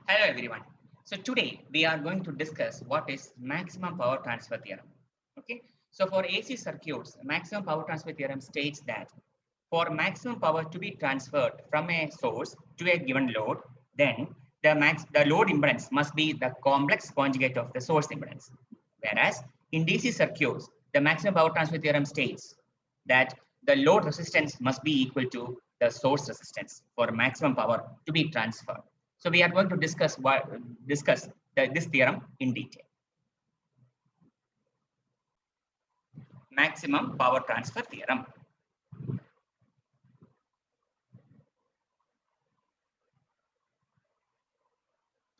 Hello everyone. So today we are going to discuss what is maximum power transfer theorem. Okay. So for AC circuits, maximum power transfer theorem states that for maximum power to be transferred from a source to a given load, then the load impedance must be the complex conjugate of the source impedance. Whereas in DC circuits, the maximum power transfer theorem states that the load resistance must be equal to the source resistance for maximum power to be transferred. So we are going to discuss this theorem in detail. Maximum power transfer theorem.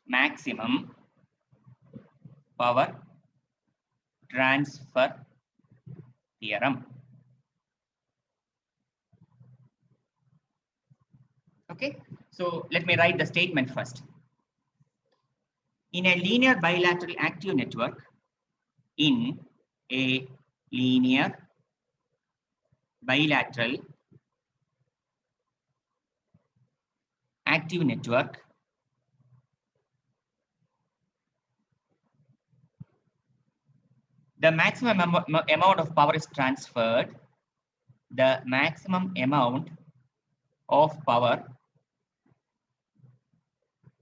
Maximum power transfer theorem. Okay, so let me write the statement first. In a linear bilateral active network, in a linear bilateral active network, the maximum amount of power is transferred. The maximum amount of power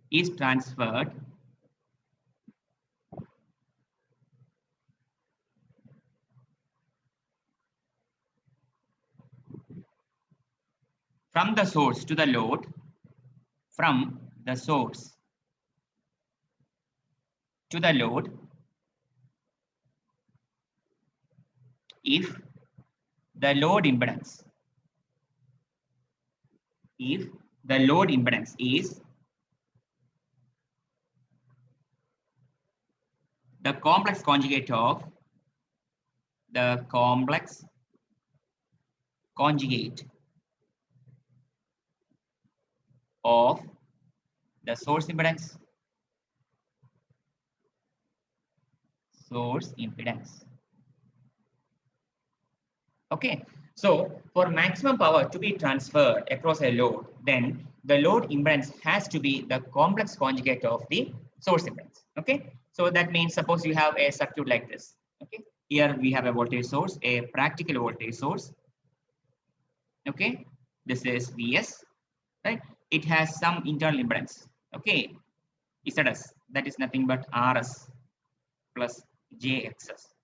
is transferred from the source to the load, from the source to the load, if the load impedance is the complex conjugate of the source impedance. Okay, so for maximum power to be transferred across a load, then the load impedance has to be the complex conjugate of the source impedance. Okay, so that means suppose you have a circuit like this. Okay, here we have a voltage source, a practical voltage source. Okay, this is Vs, right? It has some internal impedance. Okay, Zs, that is nothing but Rs plus Jxs.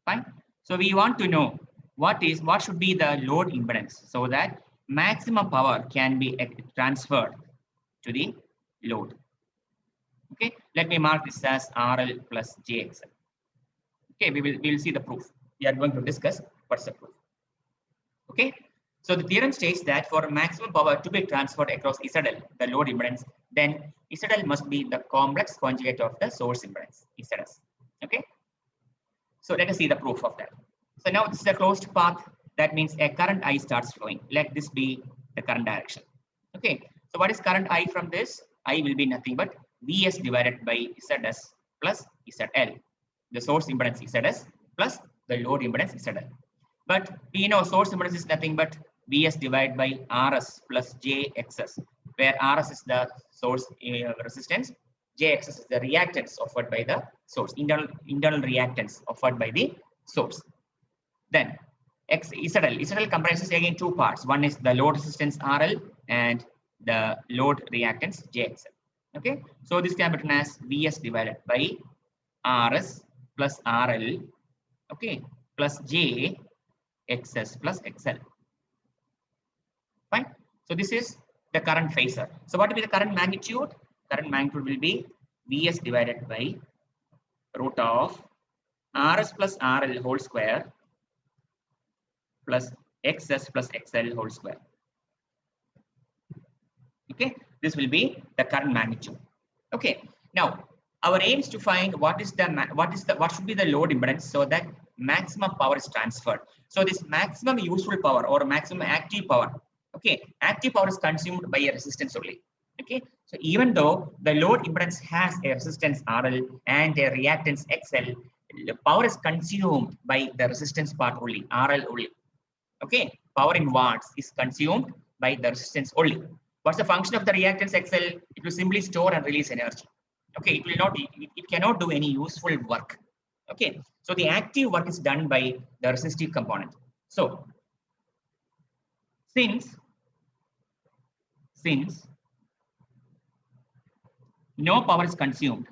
Fine. So we want to know what should be the load impedance so that maximum power can be transferred to the load. Okay, let me mark this as RL plus JXL. Okay, we will see the proof. We are going to discuss what's the proof. Okay, so the theorem states that for maximum power to be transferred across ZL, the load impedance, then ZL must be the complex conjugate of the source impedance, Zs. Okay, so let us see the proof of that. So now this is a closed path. That means a current I starts flowing. Let this be the current direction. Okay, so what is current I from this? I will be nothing but Vs divided by Zs plus ZL. The source impedance Zs plus the load impedance ZL. But we know source impedance is nothing but Vs divided by Rs plus Jxs, where Rs is the source resistance, Jxs is the reactance offered by the source, internal reactance offered by the source. Then ZL comprises again two parts. One is the load resistance RL and the load reactance JXL. Okay, so this can be written as Vs divided by Rs plus RL, okay, plus JXS plus XL. Fine. So this is the current phasor. So what will be the current magnitude? Current magnitude will be Vs divided by root of Rs plus RL whole square plus XS plus XL whole square. Okay, this will be the current magnitude. Okay, now our aim is to find what should be the load impedance so that maximum power is transferred. So this maximum useful power or maximum active power, okay, active power is consumed by a resistance only. Okay, so even though the load impedance has a resistance RL and a reactance XL, the power is consumed by the resistance part only, RL only. Okay, power in watts is consumed by the resistance only. What's the function of the reactance XL? It will simply store and release energy. Okay, it will not, it cannot do any useful work. Okay, so the active work is done by the resistive component. So since no power is consumed,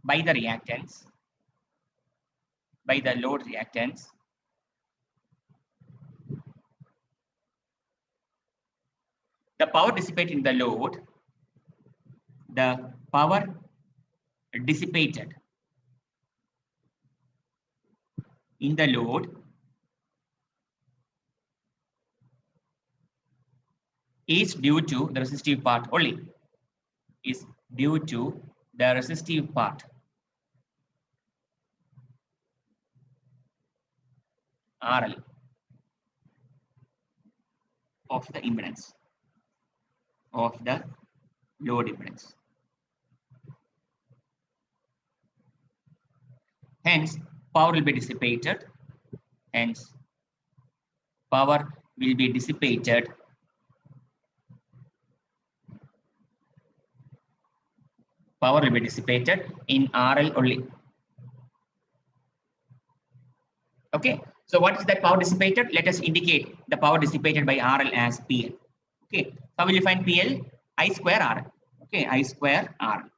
by the reactance, by the load reactance, the power dissipated in the load, the power dissipated in the load is due to the resistive part only, is due to the resistive part, RL, of the impedance, of the load impedance. Hence, power will be dissipated. Hence, power will be dissipated in RL only. Okay, so what is that power dissipated? Let us indicate the power dissipated by RL as PL. Okay, how will you find PL? I square RL. Okay, I square RL.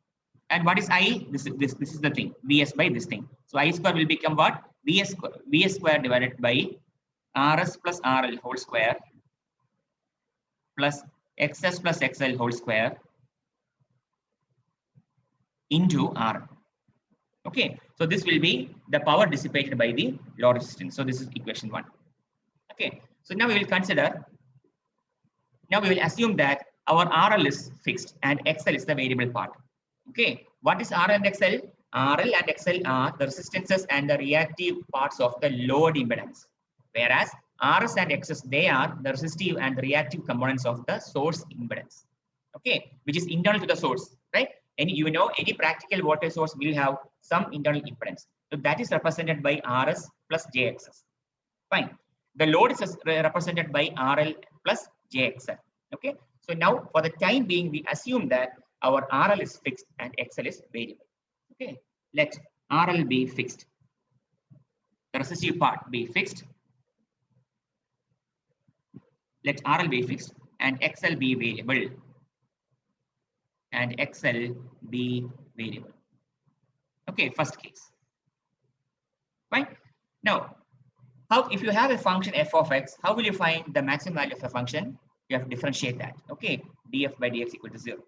And what is I? This is the thing, Vs by this thing. So I square will become what? Vs square divided by Rs plus RL whole square plus XS plus XL whole square into R. Okay, so this will be the power dissipated by the load resistance. So this is equation 1. Okay, so now we will consider, now we will assume that our RL is fixed and XL is the variable part. Okay, what is RL and XL? RL and XL are the resistances and the reactive parts of the load impedance, whereas RS and XS, they are the resistive and the reactive components of the source impedance. Okay, which is internal to the source, right? And you know, any practical voltage source will have some internal impedance. So that is represented by RS plus JXS. Fine. The load is represented by RL plus JXL. Okay. So now for the time being, we assume that our RL is fixed and XL is variable. Okay. Let RL be fixed. The resistive part be fixed. Let RL be fixed and XL be variable. And XL be variable. Okay, first case. Fine. Now, how if you have a function f of x, how will you find the maximum value of a function? You have to differentiate that. Okay, df by dx equal to 0.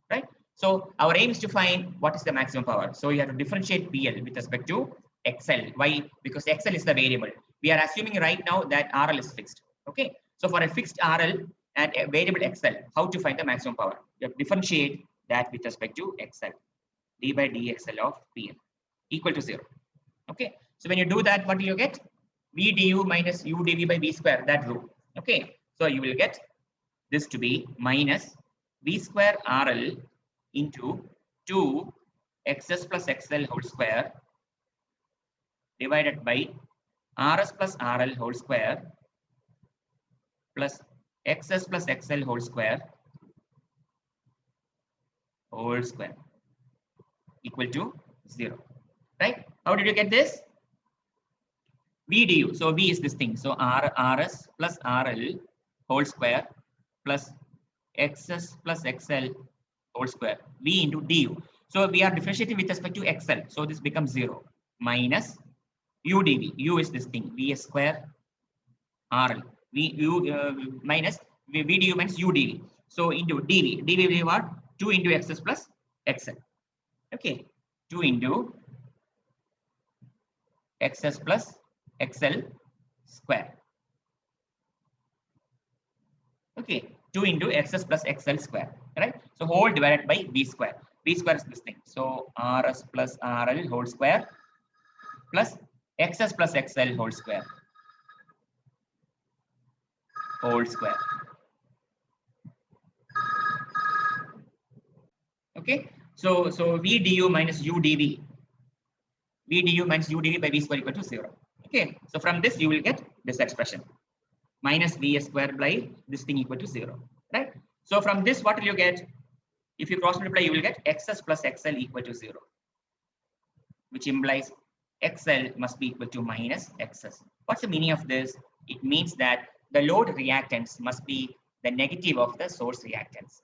Right? So our aim is to find what is the maximum power. So you have to differentiate PL with respect to XL. Why? Because XL is the variable. We are assuming right now that RL is fixed. Okay. So for a fixed RL and a variable XL, how to find the maximum power? You have to differentiate that with respect to XL. D by dXL of PL equal to 0. Okay. So when you do that, what do you get? V du minus u dv by v square, that rule. Okay. So you will get this to be minus v square RL into 2 XS plus XL whole square divided by RS plus RL whole square plus XS plus XL whole square equal to 0. Right? How did you get this? V du. So V is this thing. So RS plus RL whole square plus XS plus XL whole square. V into du. So we are differentiating with respect to XL. So this becomes 0 minus u dv. U is this thing. V square RL. Minus v du minus u dv. So into dv. dv will be what? 2 into XS plus XL. Okay. 2 into XS plus XL square. Okay. 2 into XS plus XL square. Right? So whole divided by V square. V square is this thing. So RS plus RL whole square plus XS plus XL whole square. Okay. So V du minus u dv. V du minus u dv by V square equal to 0. Okay, so from this you will get this expression minus Vs square by this thing equal to 0, right? So from this, what will you get? If you cross multiply, you will get Xs plus XL equal to 0, which implies XL must be equal to minus XS. What's the meaning of this? It means that the load reactance must be the negative of the source reactance.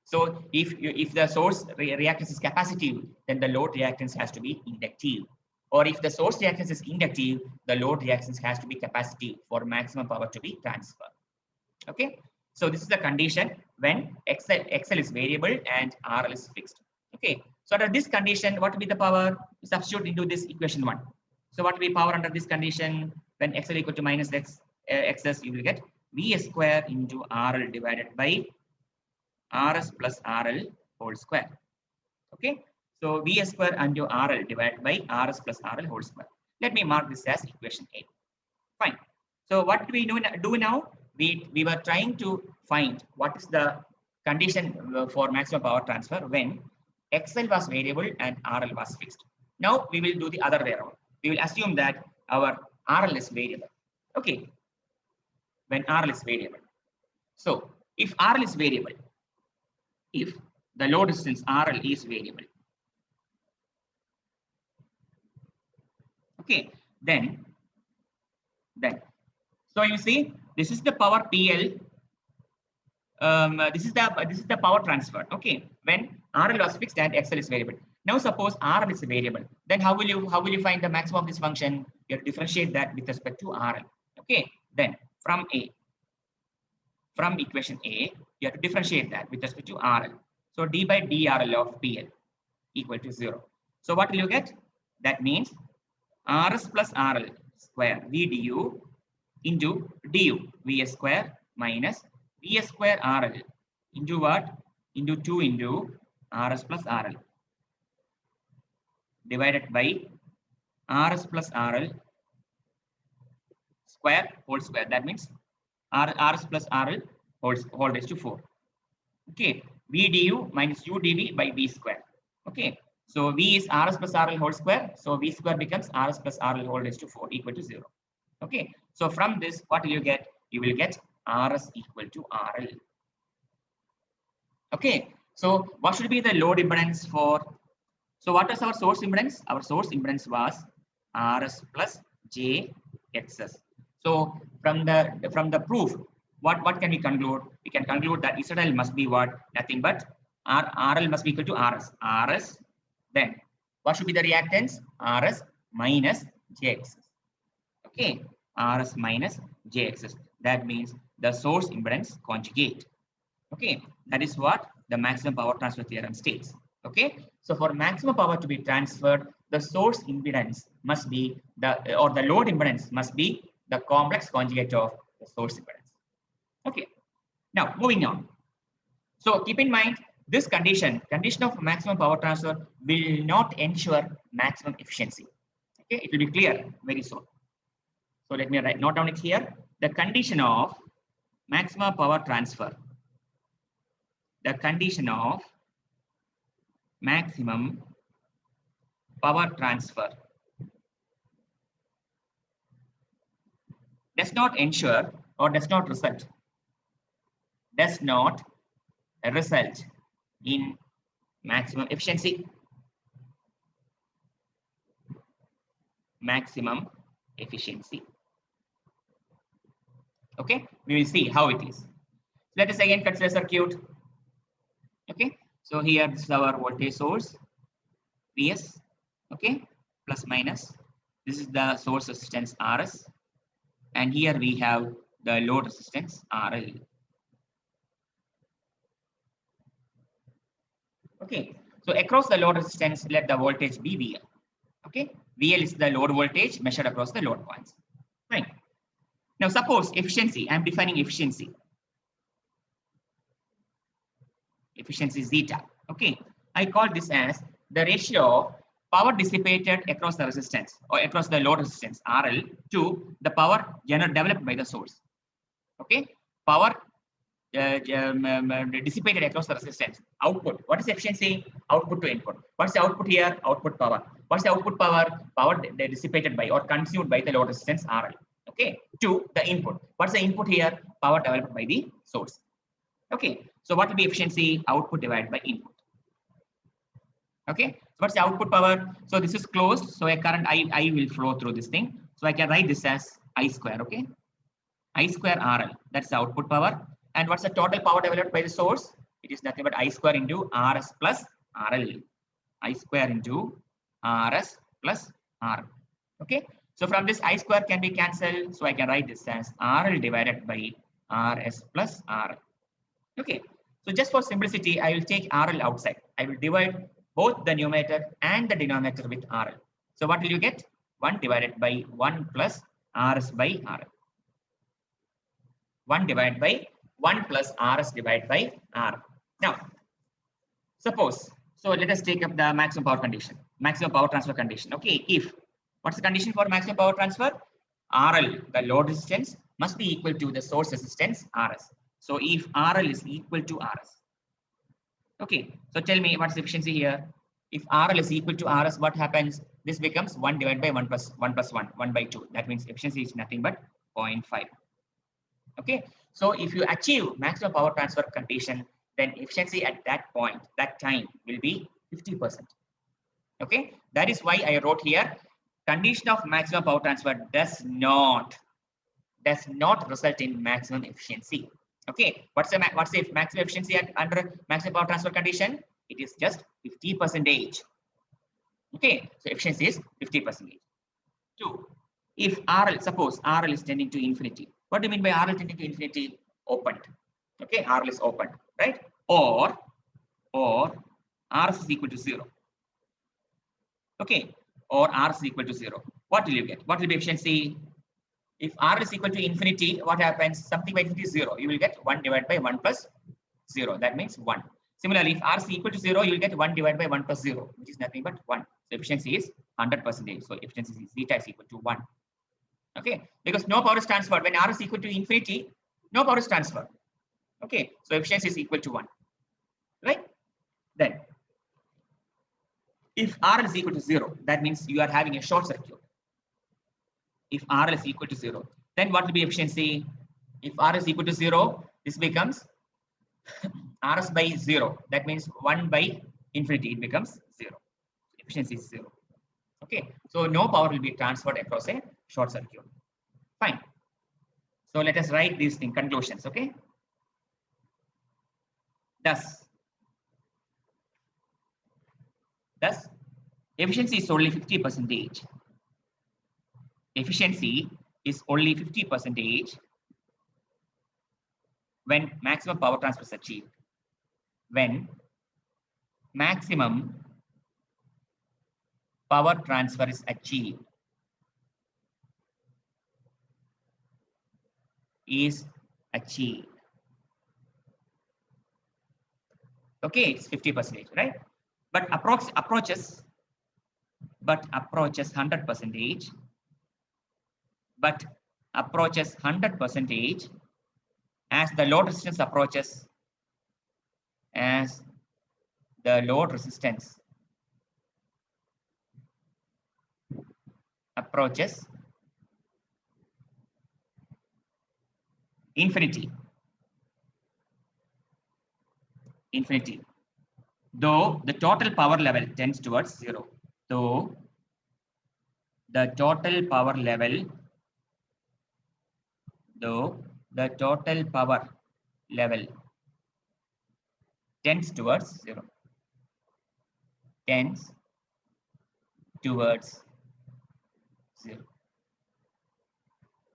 So if the source reactance is capacitive, then the load reactance has to be inductive. Or if the source reactance is inductive, the load reactance has to be capacitive for maximum power to be transferred. Okay, so this is the condition when XL is variable and RL is fixed. Okay, so under this condition, what will be the power? Substitute into this equation 1. So what will be power under this condition? When XL equal to minus XS, you will get Vs square into RL divided by RS plus RL whole square. Okay, so Vs square into RL divided by RS plus RL whole square. Let me mark this as equation 8. Fine. So what do we do now? We were trying to find what is the condition for maximum power transfer when XL was variable and RL was fixed. Now we will do the other way around. We will assume that our RL is variable. Okay, when RL is variable. So if RL is variable, if the load resistance RL is variable, okay, then so you see this is the power PL. This is the power transfer. Okay, when RL was fixed and XL is variable. Now suppose RL is a variable, then how will you find the maximum of this function? You have to differentiate that with respect to RL. Okay, then from equation A, you have to differentiate that with respect to RL. So d by dRL of PL equal to 0. So what will you get? That means RS plus RL square V du into du Vs square minus Vs square RL into what? Into 2 into RS plus RL divided by RS plus RL square whole square. That means RS plus RL whole raised to 4. Okay, V du minus U dV by V square. Okay, so V is RS plus RL whole square. So V square becomes RS plus RL whole raised to 4 equal to 0. Okay, so from this, what will you get? You will get RS equal to RL. Okay, so what should be the load impedance for? So what was our source impedance? Our source impedance was RS plus JXS. So from the proof, what can we conclude? We can conclude that ZL must be what? Nothing but RL must be equal to RS. RS, then what should be the reactance? RS minus JXS. Okay, RS minus JXS. That means the source impedance conjugate. Okay, that is what the maximum power transfer theorem states. Okay, so for maximum power to be transferred, the source impedance must be the load impedance must be the complex conjugate of the source impedance. Okay, now moving on. So keep in mind this condition of maximum power transfer will not ensure maximum efficiency. Okay, it will be clear very soon. So let me note down it here. The condition of maximum power transfer. The condition of maximum power transfer does not ensure or does not result in maximum efficiency. Maximum efficiency. Okay, we will see how it is. Let us again consider circuit. Okay, so here this is our voltage source Vs. Okay, plus minus. This is the source resistance Rs, and here we have the load resistance RL. Okay, so across the load resistance, let the voltage be VL. Okay, VL is the load voltage measured across the load points. Fine. Now suppose efficiency, I am defining efficiency. Efficiency zeta. Okay, I call this as the ratio of power dissipated across the resistance or across the load resistance RL to the power developed by the source. Okay, power dissipated across the resistance. Output. What is efficiency? Output to input. What's the output here? Output power. What's the output power? Power dissipated by or consumed by the load resistance RL. Okay. To the input. What's the input here? Power developed by the source. Okay. So what will be efficiency? Output divided by input. Okay. So what's the output power? So this is closed. So a current I will flow through this thing. So I can write this as I square. Okay. I square RL. That's the output power. And what's the total power developed by the source? It is nothing but I square into RS plus RL. I square into RS plus RL. Okay. So from this I square can be cancelled. So I can write this as RL divided by RS plus RL. Okay. So just for simplicity, I will take RL outside. I will divide both the numerator and the denominator with RL. So what will you get? 1 divided by 1 plus RS by RL. 1 divided by 1 plus RS divided by R. Now, suppose, so let us take up the maximum power condition, maximum power transfer condition. Okay, if, what's the condition for maximum power transfer? RL, the load resistance, must be equal to the source resistance RS. So if RL is equal to RS. Okay, so tell me what's the efficiency here? If RL is equal to RS, what happens? This becomes 1 divided by 1 plus 1 plus 1, 1 by 2. That means efficiency is nothing but 0.5. Okay, so if you achieve maximum power transfer condition, then efficiency at that point, that time will be 50%. Okay, that is why I wrote here, condition of maximum power transfer does not result in maximum efficiency. Okay, what's the maximum efficiency under maximum power transfer condition? It is just 50%. Okay, so efficiency is 50%. 2. If RL, suppose RL is tending to infinity. What do you mean by RL tending to infinity? Opened. Okay, RL is opened, right? Or RS is equal to 0. Okay, or RS is equal to 0. What will you get? What will be efficiency? If RL is equal to infinity, what happens? Something by infinity is 0. You will get 1 divided by 1 plus 0. That means 1. Similarly, if R is equal to 0, you will get 1 divided by 1 plus 0, which is nothing but 1. So efficiency is 100%. So efficiency is zeta is equal to 1. Okay, because no power is transferred. When R is equal to infinity, no power is transferred. Okay, so efficiency is equal to 1. Right? Then, if RL is equal to 0, that means you are having a short circuit. If RL is equal to 0, then what will be efficiency? If R is equal to 0, this becomes RS by 0. That means 1 by infinity, it becomes 0. Efficiency is 0. Okay, so no power will be transferred across a short circuit. Fine. So let us write these things, conclusions. Okay. Thus, efficiency is only 50%. Efficiency is only 50% when maximum power transfer is achieved. When maximum power transfer is achieved. Okay, it's 50%, right? But approaches 100%. But approaches 100% as the load resistance approaches. As the load resistance approaches infinity, though the total power level tends towards 0. Though the total power level tends towards 0. Tends towards 0.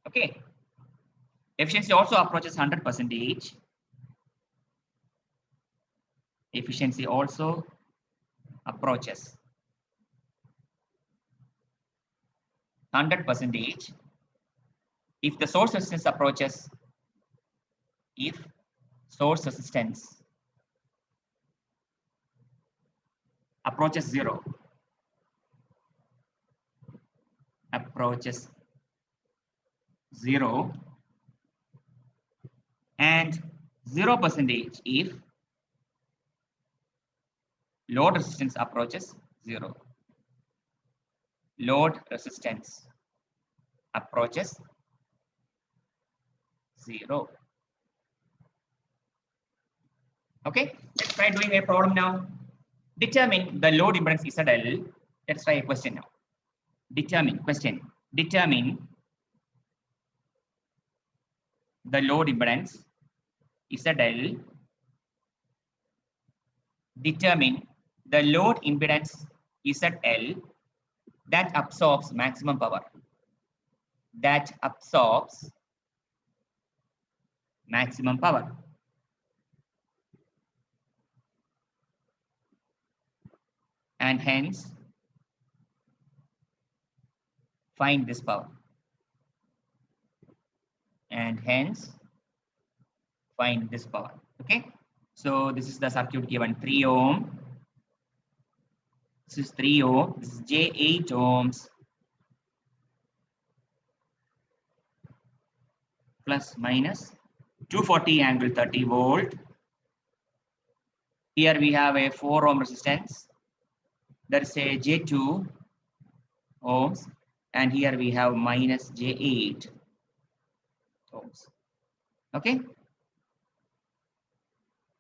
Okay. Efficiency also approaches 100%. Efficiency also approaches 100% if the source resistance approaches, approaches 0. Approaches 0 and 0% if load resistance approaches 0. Load resistance approaches 0. Okay, let's try doing a problem now. Determine the load impedance ZL. Let's try a question now. Determine the load impedance ZL. Determine the load impedance ZL that absorbs maximum power. That absorbs maximum power. And hence find this power. And hence find this power. Okay. So this is the circuit given 3 ohm. This is 3 ohm. This is J8 ohms plus minus 240 angle 30 volt. Here we have a 4 ohm resistance. That is a J2 ohms. And here we have minus J8 ohms. Okay.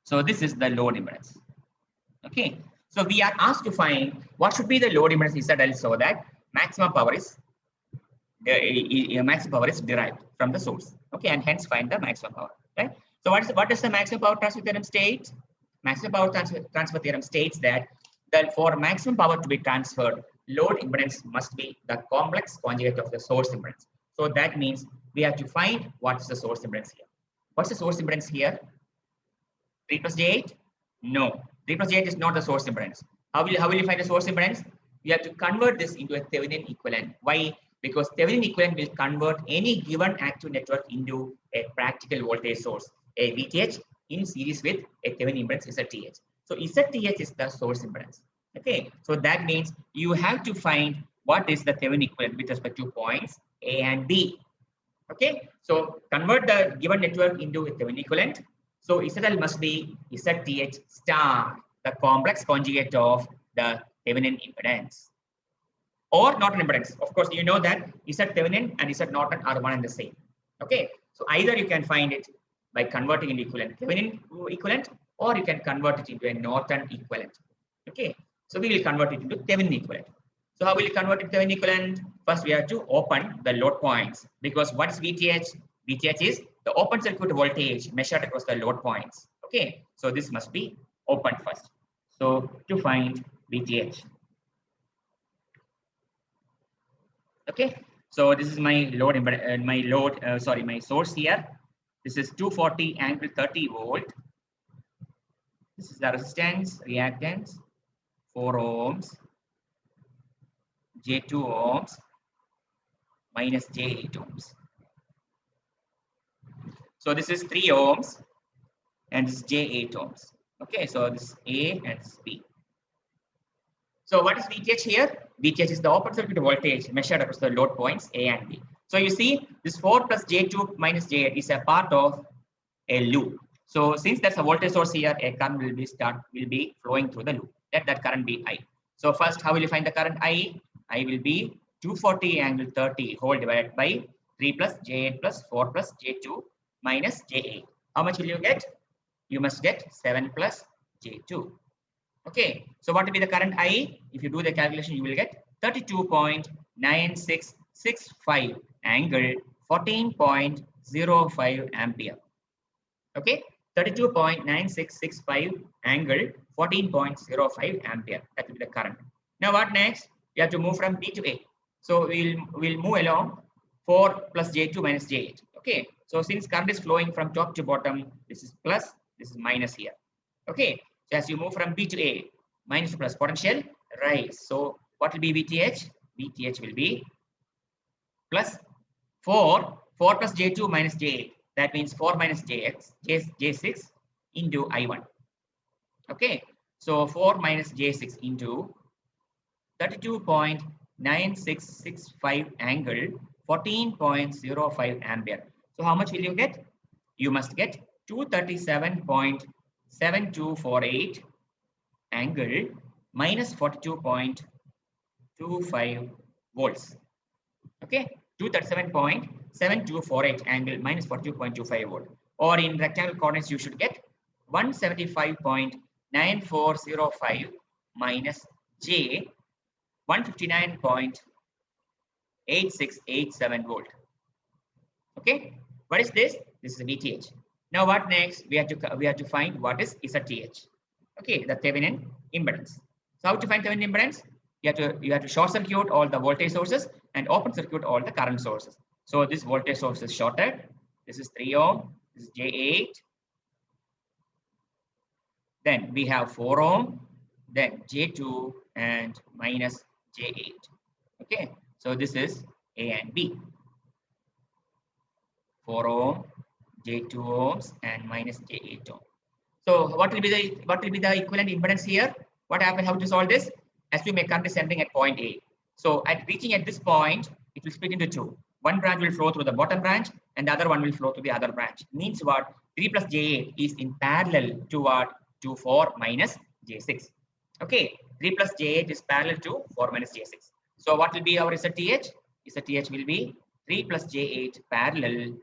So this is the load impedance. Okay. So we are asked to find what should be the load impedance ZL so that maximum power is derived from the source. Okay, and hence find the maximum power. Right. So what does the maximum power transfer theorem state? Maximum power transfer theorem states that for maximum power to be transferred, load impedance must be the complex conjugate of the source impedance. So that means we have to find what's the source impedance here. What's the source impedance here? 3 plus J8? No, 3 plus J8 is not the source impedance. How will you find the source impedance? You have to convert this into a Thevenin equivalent. Why? Because Thevenin equivalent will convert any given active network into a practical voltage source, a VTH in series with a Thevenin impedance ZTH. So ZTH is the source impedance. Okay, so that means you have to find what is the Thevenin equivalent with respect to points A and B. Okay, so convert the given network into a Thevenin equivalent. So ZL must be ZTH star, the complex conjugate of the Thevenin impedance. Or Norton impedance. Of course, you know that Z Thevenin and Z Norton are one and the same. Okay, so either you can find it by converting into equivalent Thevenin equivalent, or you can convert it into a Norton equivalent. Okay, so we will convert it into Thevenin equivalent. So how will you convert it to Thevenin equivalent? First, we have to open the load points, because what is VTH? VTH is the open circuit voltage measured across the load points. Okay, so this must be opened first. So to find VTH. Okay, so this is my load, my source here. This is 240 angle 30 volt. This is the resistance, reactance, 4 ohms, J2 ohms, minus J8 ohms. So this is 3 ohms and this is J8 ohms. Okay, so this is A and this is B. So what is VTH here? VTH is the open circuit voltage measured across the load points A and B. So you see this 4 plus J2 minus J8 is a part of a loop. So since there's a voltage source here, a current will be flowing through the loop. Let that current be I. So first, how will you find the current I? I will be 240 angle 30 whole divided by 3 plus J8 plus 4 plus J2 minus J8. How much will you get? You must get 7 plus J2. Okay, so what will be the current I? If you do the calculation, you will get 32.9665 angle 14.05 ampere. Okay, 32.9665 angle 14.05 ampere. That will be the current. Now what next? You have to move from B to A. So we'll move along 4 plus J2 minus J8. Okay, so since current is flowing from top to bottom, this is plus, this is minus here. Okay, so as you move from B to A, minus to plus, potential rise. So what will be VTH? VTH will be plus 4 plus J2 minus J8. That means 4 minus J6 into I1. Okay, so 4 minus J6 into 32.9665 angle 14.05 ampere. So how much will you get? You must get 237.7248 angle minus 42.25 volts. Okay, 237.7248 angle minus 42.25 volt. Or in rectangle coordinates, you should get 175.9405 minus J 159.8687 volt. Okay, what is this? This is VTH. Now what next? We have to find what is ZTH. Okay, the Thevenin impedance. So how to find Thevenin impedance? You have to short circuit all the voltage sources and open circuit all the current sources. So this voltage source is shorted. This is 3 ohm. This is J8. Then we have 4 ohm. Then J2 and minus J8. Okay, so this is A and B. 4 ohm, J2 ohms, and minus J8 ohm. So what will be the equivalent impedance here? What happens? How to solve this? Assume a current is entering at point A. So at reaching at this point, it will split into two. One branch will flow through the bottom branch, and the other one will flow to the other branch. Means what? 3 plus J8 is in parallel to what? To 4 minus J6. Okay, 3 plus J8 is parallel to 4 minus J6. So what will be our ZTH? ZTH will be 3 plus J8 parallel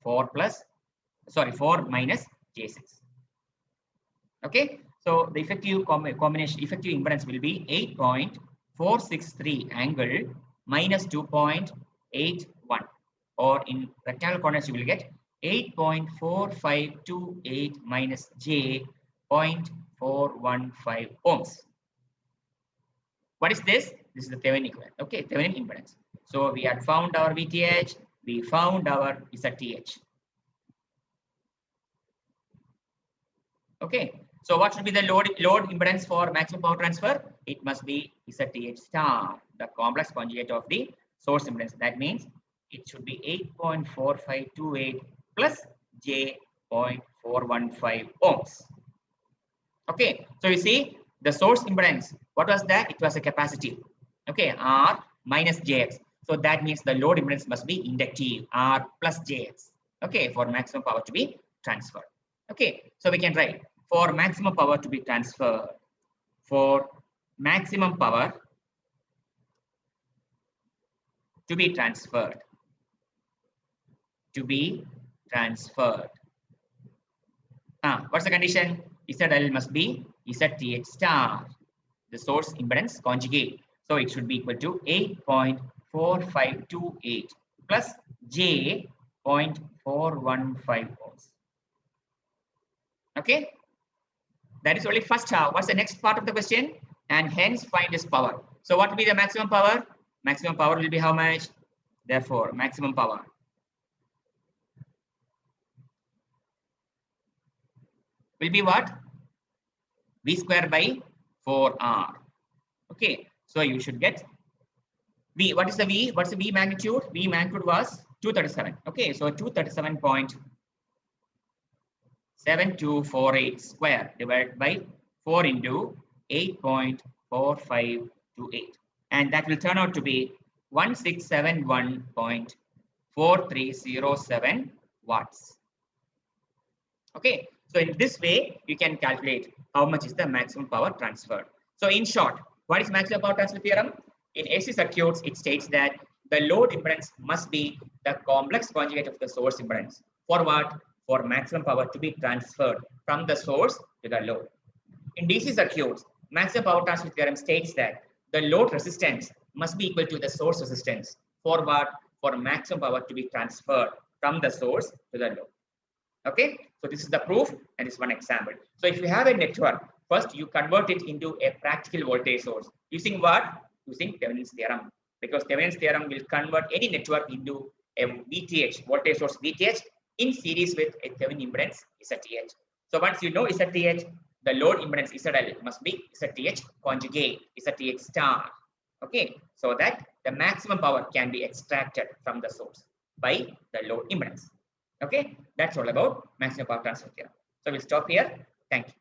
4 minus J6. Okay, so the effective impedance will be 8.463 angle minus 2.81, or in rectangle coordinates you will get 8.4528 minus J 0.415 ohms. What is this? This is the Thevenin equivalent. Okay, Thevenin impedance. So we had found our VTH, we found our ZTH. Okay, so what should be the load impedance for maximum power transfer? It must be ZTH star, the complex conjugate of the source impedance. That means it should be 8.4528 plus J 0.415 ohms. Okay, so you see the source impedance. What was that? It was a capacitive. Okay, R minus JX. So that means the load impedance must be inductive, R plus JX. Okay, for maximum power to be transferred. Okay, so we can write for maximum power to be transferred. For maximum power to be transferred. What's the condition? ZL must be ZTH star, the source impedance conjugate. So it should be equal to 8.4528 plus J 0.415 ohms. Okay, that is only first half. What's the next part of the question? And hence find this power. So what will be the maximum power? Maximum power will be how much? Therefore, maximum power will be what? V square by 4R. Okay, so you should get V. What is the V? What's the V magnitude? V magnitude was 237. Okay, so 237.7248 square divided by 4 into 8.4528. And that will turn out to be 1671.4307 watts. Okay, so in this way, you can calculate how much is the maximum power transferred. So in short, what is maximum power transfer theorem? In AC circuits, it states that the load impedance must be the complex conjugate of the source impedance. For what? For maximum power to be transferred from the source to the load. In DC circuits, maximum power transfer theorem states that the load resistance must be equal to the source resistance. For what? For maximum power to be transferred from the source to the load. Okay, so this is the proof and this is one example. So if you have a network, first you convert it into a practical voltage source. Using what? Using Thevenin's theorem. Because Thevenin's theorem will convert any network into a VTH, voltage source VTH, in series with a Thevenin impedance ZTH. So once you know ZTH, the load impedance ZL must be ZTH conjugate, ZTH star. Okay, so that the maximum power can be extracted from the source by the load impedance. Okay, that's all about maximum power transfer theorem. So we'll stop here. Thank you.